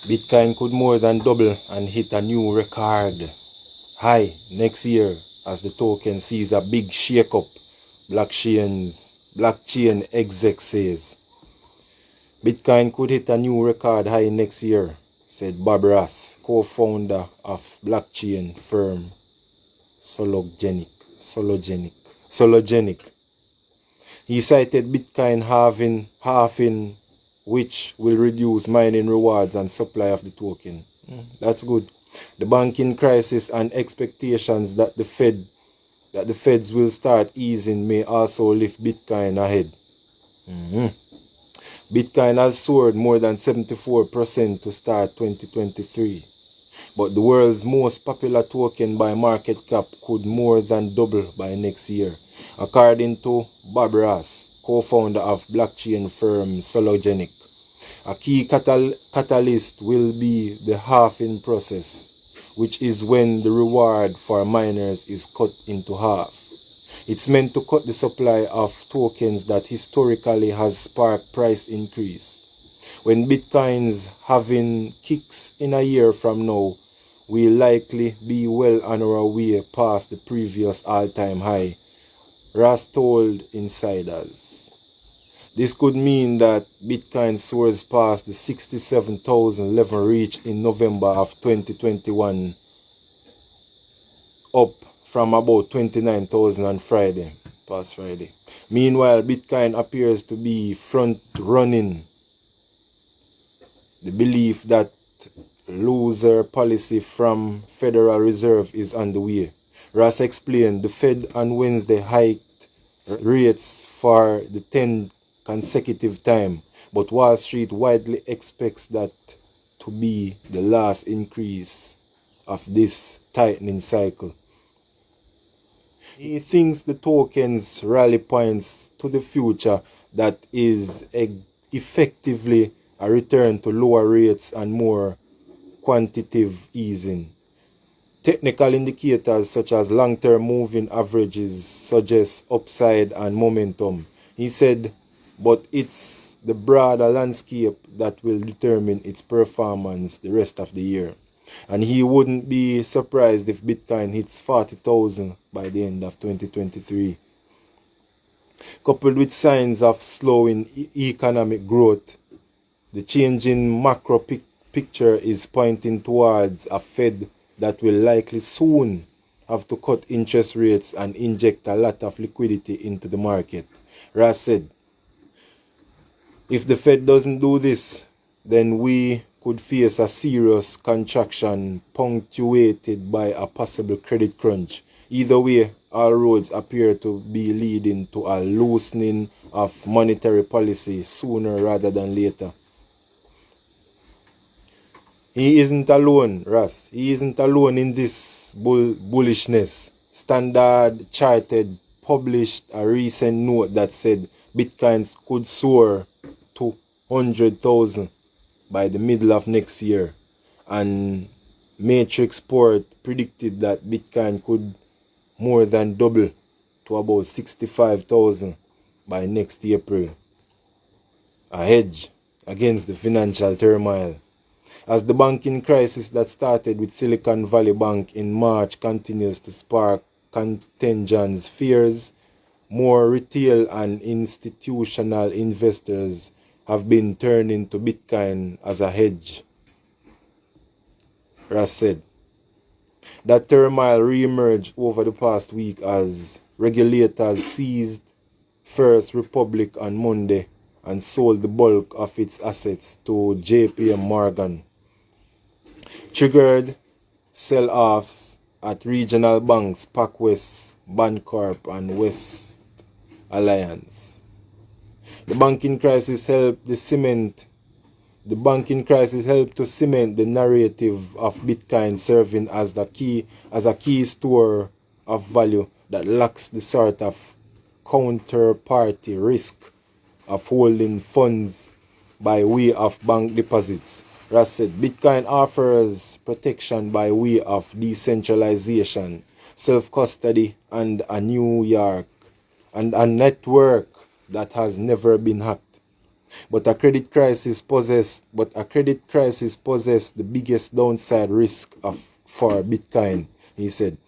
Bitcoin could more than double and hit a new record high next year as the token sees a big shakeup, blockchain exec says. Bitcoin could hit a new record high next year, said Bob Ross, co-founder of blockchain firm Sologenic. He cited Bitcoin halving, which will reduce mining rewards and supply of the token. That's good. The banking crisis and expectations that the Feds will start easing may also lift Bitcoin ahead. Bitcoin has soared more than 74% to start 2023. But the world's most popular token by market cap could more than double by next year, according to Bob Ross, co-founder of blockchain firm Sologenic. A key catalyst will be the halving process, which is when the reward for miners is cut into half. It's meant to cut the supply of tokens that historically has sparked price increase. When Bitcoin's halving kicks in a year from now, we'll likely be well on our way past the previous all-time high, Ross told insiders. This could mean that Bitcoin soars past the 67,000 level reached in November of 2021, up from about 29,000 on past Friday. Meanwhile, Bitcoin appears to be front-running the belief that looser policy from Federal Reserve is on the way. Ross explained the Fed on Wednesday hiked rates for the 10th consecutive time, but Wall Street widely expects that to be the last increase of this tightening cycle. He thinks the token's rally points to the future that is effectively a return to lower rates and more quantitative easing. Technical indicators such as long-term moving averages suggest upside and momentum. He said, but it's the broader landscape that will determine its performance the rest of the year. And he wouldn't be surprised if Bitcoin hits 40,000 by the end of 2023. Coupled with signs of slowing economic growth, the changing macro picture is pointing towards a Fed that will likely soon have to cut interest rates and inject a lot of liquidity into the market. Ross said, if the Fed doesn't do this, then we could face a serious contraction punctuated by a possible credit crunch. Either way, all roads appear to be leading to a loosening of monetary policy sooner rather than later. He isn't alone, Ross. He isn't alone in this bullishness. Standard Chartered published a recent note that said Bitcoins could soar to 100,000 by the middle of next year. And Matrix Port predicted that Bitcoin could more than double to about 65,000 by next April. A hedge against the financial turmoil. As the banking crisis that started with Silicon Valley Bank in March continues to spark contagious fears, more retail and institutional investors have been turning to Bitcoin as a hedge, Ross said. That turmoil re-emerged over the past week as regulators seized First Republic on Monday and sold the bulk of its assets to JP Morgan. Triggered sell-offs at regional banks PacWest, Bancorp, and West Alliance. The banking crisis helped to cement the narrative of Bitcoin serving as a key store of value that lacks the sort of counterparty risk of holding funds by way of bank deposits. Ross said Bitcoin offers protection by way of decentralization, self-custody, and a network that has never been hacked. But a credit crisis poses the biggest downside risk for Bitcoin, he said.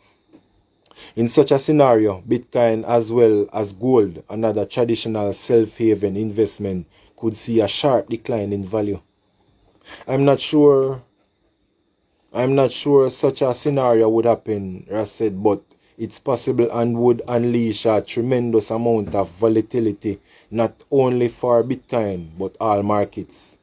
In such a scenario, Bitcoin as well as gold, another traditional safe-haven investment, could see a sharp decline in value. I'm not sure such a scenario would happen, Ross said, but it's possible and would unleash a tremendous amount of volatility, not only for Bitcoin, but all markets.